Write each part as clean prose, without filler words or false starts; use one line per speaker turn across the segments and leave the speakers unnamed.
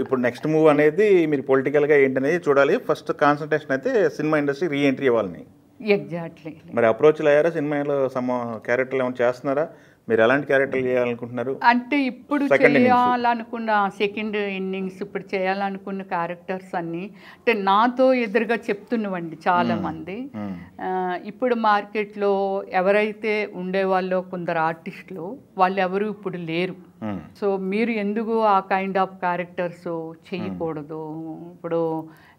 ఇప్పుడు next move అనేది మీరు పొలిటికల్గా ఏంటనేది చూడాలి. ఫస్ట్ కాన్సన్ట్రేషన్ అయితే సినిమా ఇండస్ట్రీ రీ ఎంట్రీ ఇవ్వాలని.
ఎగ్జాక్ట్లీ.
మరి అప్రోచ్లు అయ్యారా? సినిమాలో క్యారెక్టర్లు ఏమైనా చేస్తున్నారా? మీరు ఎలాంటి క్యారెక్టర్లు చేయాలనుకుంటున్నారు?
అంటే ఇప్పుడు చేయాలనుకున్న సెకండ్ ఇన్నింగ్స్ ఇప్పుడు చేయాలనుకున్న క్యారెక్టర్స్ అన్నీ అంటే నాతో ఎదురుగా చెప్తున్నవండి చాలామంది. ఇప్పుడు మార్కెట్లో ఎవరైతే ఉండేవాళ్ళో కొందరు ఆర్టిస్టులు వాళ్ళు ఎవరు ఇప్పుడు లేరు. సో మీరు ఎందుకు ఆ కైండ్ ఆఫ్ క్యారెక్టర్స్ చేయకూడదు?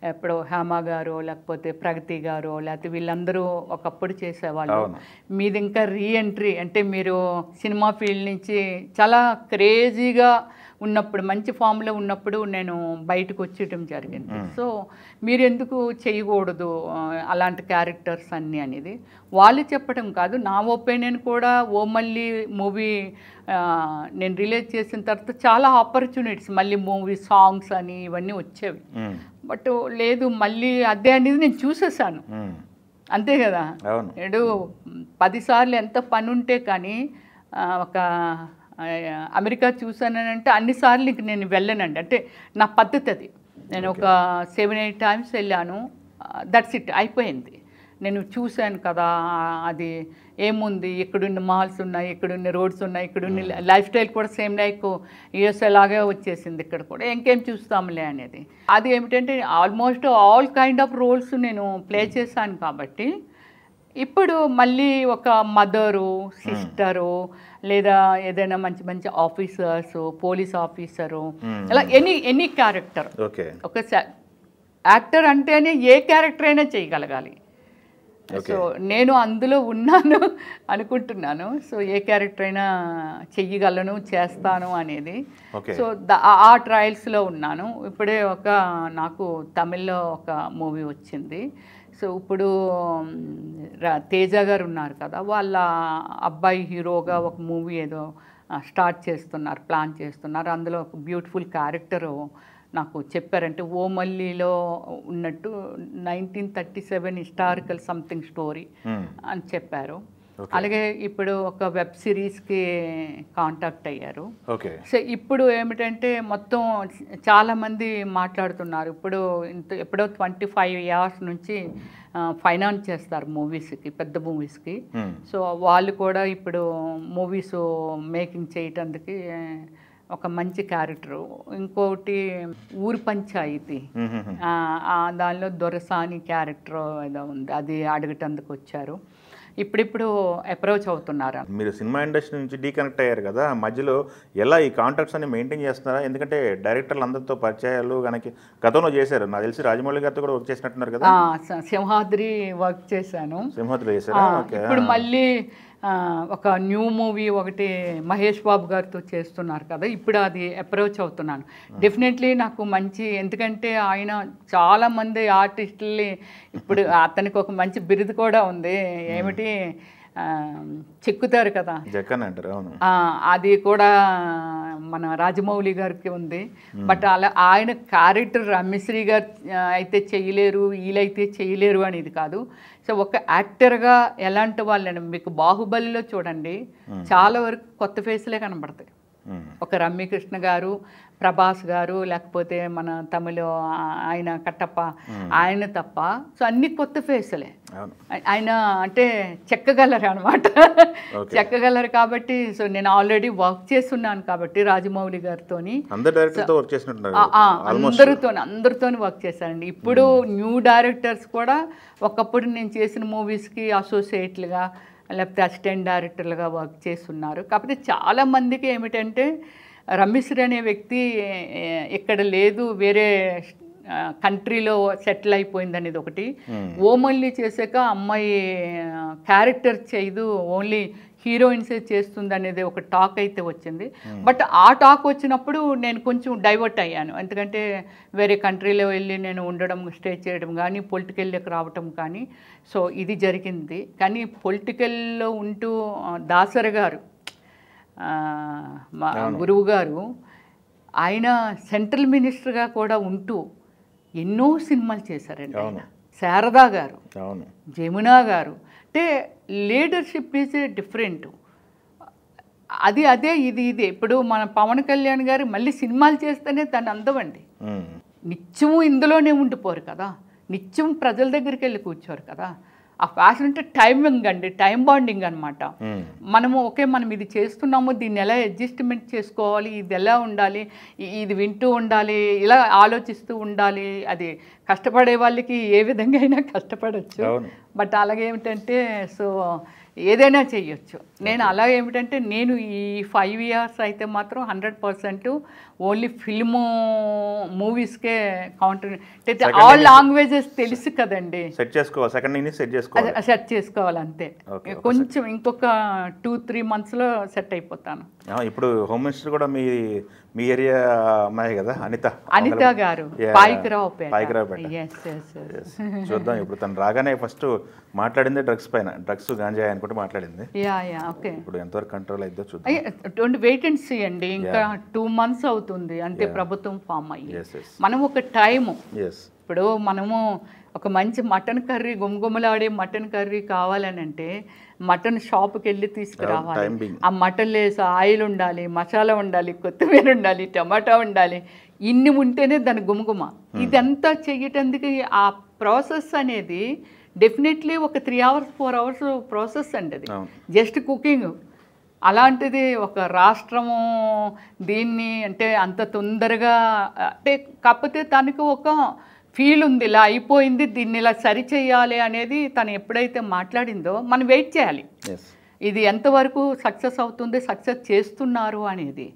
ఇప్పుడు హేమ గారు లేకపోతే ప్రగతి గారు లేకపోతే వీళ్ళందరూ ఒకప్పుడు చేసేవాళ్ళు. మీది ఇంకా రీఎంట్రీ అంటే మీరు సినిమా ఫీల్డ్ నుంచి చాలా క్రేజీగా ఉన్నప్పుడు మంచి ఫామ్లో ఉన్నప్పుడు నేను బయటకు వచ్చేయటం జరిగింది. సో మీరు ఎందుకు చేయకూడదు అలాంటి క్యారెక్టర్స్ అన్నీ అనేది వాళ్ళు చెప్పడం కాదు, నా ఒపీనియన్ కూడా. ఓ మళ్ళీ మూవీ నేను రిలీజ్ చేసిన తర్వాత చాలా ఆపర్చునిటీస్ మళ్ళీ మూవీ సాంగ్స్ అని ఇవన్నీ వచ్చేవి. బట్ లేదు మళ్ళీ అదే అనేది నేను చూసేసాను అంతే కదా. నేను 10 సార్లు ఎంత పని ఉంటే కానీ ఒక అమెరికా చూసానంటే అన్నిసార్లు ఇంక నేను వెళ్ళానండి. అంటే నా పద్ధతి అది. నేను ఒక 7-8 టైమ్స్ వెళ్ళాను. దట్స్ ఇట్, అయిపోయింది. నేను చూశాను కదా అది ఏముంది, ఇక్కడున్న మాల్స్ ఉన్నాయి, ఇక్కడున్న రోడ్స్ ఉన్నాయి, ఇక్కడున్న లైఫ్ స్టైల్ కూడా సేమ్ లైక్ యూఎస్ లాగే వచ్చేసింది. ఇక్కడ కూడా ఇంకేం చూస్తాంలే అనేది. అది ఏమిటంటే almost all kind of roles నేను ప్లే చేశాను కాబట్టి ఇప్పుడు మళ్ళీ ఒక మదరు, సిస్టరు లేదా ఏదైనా మంచి మంచి ఆఫీసర్స్, పోలీస్ ఆఫీసరు, అలా ఎనీ క్యారెక్టర్. ఒక యాక్టర్ అంటేనే ఏ క్యారెక్టర్ అయినా చేయగలగాలి. సో నేను అందులో ఉన్నాను అనుకుంటున్నాను. సో ఏ క్యారెక్టర్ అయినా చెయ్యగలను, చేస్తాను అనేది. సో ఆ ట్రయల్స్లో ఉన్నాను. ఇప్పుడే నాకు తమిళ్లో ఒక మూవీ వచ్చింది. సో ఇప్పుడు తేజ గారు ఉన్నారు కదా, వాళ్ళ అబ్బాయి హీరోగా ఒక మూవీ ఏదో స్టార్ట్ చేస్తున్నారు, ప్లాన్ చేస్తున్నారు. అందులో ఒక బ్యూటిఫుల్ క్యారెక్టరు నాకు చెప్పారంటే ఓమల్లిలో ఉన్నట్టు 1937 హిస్టారికల్ సంథింగ్ స్టోరీ అని చెప్పారు. అలాగే ఇప్పుడు ఒక వెబ్ సిరీస్కి కాంటాక్ట్ అయ్యారు. సో ఇప్పుడు ఏమిటంటే మొత్తం చాలామంది మాట్లాడుతున్నారు. ఎప్పుడో 25 years నుంచి ఫైనాన్స్ చేస్తారు మూవీస్కి, పెద్ద మూవీస్కి. సో వాళ్ళు కూడా ఇప్పుడు మూవీస్ మేకింగ్ చేయటానికి ఒక మంచి క్యారెక్టరు. ఇంకోటి ఊరు పంచాయితీ, దానిలో దొరసాని క్యారెక్టర్ ఏదో ఉంది, అది అడగటందుకు వచ్చారు. ఇప్పుడు అప్రోచ్ అవుతున్నారు.
మీరు సినిమా ఇండస్ట్రీ నుంచి డీకనెక్ట్ అయ్యారు కదా, మధ్యలో ఎలా ఈ కాంటాక్ట్స్ అన్ని మెయింటైన్ చేస్తున్నారా? ఎందుకంటే డైరెక్టర్లు అందరితో పరిచయాలు కనుక గతంలో చేశారు. నాకు తెలిసి రాజమౌళి గారితో కూడా వర్క్ చేసినట్టున్నారు కదా.
సింహాద్రి వర్క్ చేశాను.
సింహాద్రి చేశారా?
ఇప్పుడు మళ్ళీ ఒక న్యూ మూవీ ఒకటి మహేష్ బాబు గారితో చేస్తున్నారు కదా, ఇప్పుడు అది అప్రోచ్ అవుతున్నాను. డెఫినెట్లీ నాకు మంచి, ఎందుకంటే ఆయన చాలామంది ఆర్టిస్టుల్ని ఇప్పుడు అతనికి ఒక మంచి బిరుదు కూడా ఉంది. ఏమిటి చెక్కుతారు కదా,
జక్కన్ అంటారు.
అది కూడా మన రాజమౌళి గారికి ఉంది. బట్ అలా ఆయన క్యారెక్టర్ రమ్యశ్రీ గారు అయితే చేయలేరు, వీళ్ళైతే చేయలేరు అనేది కాదు. సో ఒక యాక్టర్గా ఎలాంటి వాళ్ళని మీకు బాహుబలిలో చూడండి, చాలా వరకు కొత్త ఫేస్లే కనబడతాయి. ఒక రమ్యకృష్ణ గారు, ప్రభాస్ గారు, లేకపోతే మన తమిళ ఆయన కట్టప్ప, ఆయన తప్ప. సో అన్ని కొత్త ఫేసులే. ఆయన అంటే చెక్కగలరు అనమాట, చెక్కగలరు కాబట్టి. సో నేను ఆల్రెడీ వర్క్ చేస్తున్నాను కాబట్టి రాజమౌళి గారితో, అందరితో వర్క్ చేశానండి. ఇప్పుడు న్యూ డైరెక్టర్స్ కూడా ఒకప్పుడు నేను చేసిన మూవీస్కి అసోసియేట్లుగా లేకపోతే అసిస్టెంట్ డైరెక్టర్లుగా వర్క్ చేస్తున్నారు. కాకపోతే చాలామందికి ఏమిటంటే రమేశ్వరి అనే వ్యక్తి ఇక్కడ లేదు, వేరే కంట్రీలో సెటిల్ అయిపోయింది అనేది ఒకటి. ఓమల్లి చేసాక అమ్మాయి క్యారెక్టర్ చేయదు, ఓన్లీ హీరోయిన్సే చేస్తుంది అనేది ఒక టాక్ అయితే వచ్చింది. బట్ ఆ టాక్ వచ్చినప్పుడు నేను కొంచెం డైవర్ట్ అయ్యాను. ఎందుకంటే వేరే కంట్రీలో వెళ్ళి నేను ఉండడం, స్టే చేయడం కానీ, పొలిటికల్లోకి రావటం కానీ. సో ఇది జరిగింది. కానీ పొలిటికల్లో ఉంటూ దాసరి గారు, మా గురువు గారు, ఆయన సెంట్రల్ మినిస్టర్గా కూడా ఉంటూ ఎన్నో సినిమాలు చేశారండి. శారదా గారు, జమునా గారు, అంటే లీడర్షిప్ ఈజ్ డిఫరెంట్. అదే ఇది ఇప్పుడు మన పవన్ కళ్యాణ్ గారు మళ్ళీ సినిమాలు చేస్తేనే దాన్ని అందమండి. నిత్యము ఇందులోనే ఉండిపోరు కదా, నిత్యం ప్రజల దగ్గరికి వెళ్ళి కూర్చోరు కదా. ఆ ఫ్యాషన్ అంటే టైమింగ్ అండి, టైం బాండింగ్ అనమాట. మనము ఓకే మనం ఇది చేస్తున్నాము, దీన్ని ఎలా అడ్జస్ట్మెంట్ చేసుకోవాలి, ఇది ఎలా ఉండాలి, ఇది వింటూ ఉండాలి, ఇలా ఆలోచిస్తూ ఉండాలి. అది కష్టపడే వాళ్ళకి ఏ విధంగా అయినా కష్టపడవచ్చు. బట్ అలాగేమిటంటే సో ఏదైనా చెయ్యొచ్చు. నేను అలా ఏమిటంటే నేను ఈ 5 years అయితే మాత్రం 100% ఓన్లీ ఫిల్ము మూవీస్కే కౌంటర్, ఆల్ లాంగ్వేజెస్ తెలుసు కదండి,
సెట్ చేసుకోవాలి, సెకండ్ ఇన్నింగ్స్ సెట్
చేసుకోవాలి అంతే. కొంచెం ఇంకొక 2-3 monthsలో సెట్ అయిపోతాను.
ఇప్పుడు హోమ్ మినిస్టర్ కూడా మీ ఏరియా అమ్మాయి కదా, అనిత గారు, పాయికరావుపేట. చూద్దాం, ఇప్పుడు తను రాగానే ఫస్ట్ మాట్లాడింది డ్రగ్స్ పైన, డ్రగ్స్ గాంజా అనుకుంటే మాట్లాడింది. ఇప్పుడు ఎంతవరకు కంట్రోల్ అయిద్దో చూద్దాం.
వెయిట్ అండ్ సీ అండి. ఇంకా 2 months అవుతుంది అంతే ప్రభుత్వం ఫామ్ అయ్యి. మనం ఒక టైము, ఇప్పుడు మనము ఒక మంచి మటన్ కర్రీ, గుమగుమలాడే మటన్ కర్రీ కావాలని అంటే మటన్ షాప్కి వెళ్ళి తీసుకురావాలి. ఆ మటన్ లేసి ఆయిల్ ఉండాలి, మసాలా ఉండాలి, కొత్తిమీర ఉండాలి, టమాటా ఉండాలి, ఇన్ని ఉంటేనే దాని గుమగుమ. ఇదంతా చెయ్యటానికి ఆ ప్రాసెస్ అనేది డెఫినెట్లీ ఒక 3 hours 4 hours ప్రాసెస్ అండి. అది జస్ట్ కుకింగ్. అలాంటిది ఒక రాష్ట్రము దీన్ని అంటే అంత తొందరగా అంటే, కాకపోతే తనకు ఒక ఫీల్ ఉంది, ఇలా అయిపోయింది, దీన్ని ఇలా సరి చేయాలి అనేది తను ఎప్పుడైతే మాట్లాడిందో మనం వెయిట్ చేయాలి. ఇది ఎంతవరకు సక్సెస్ అవుతుంది, సక్సెస్ చేస్తున్నారు అనేది.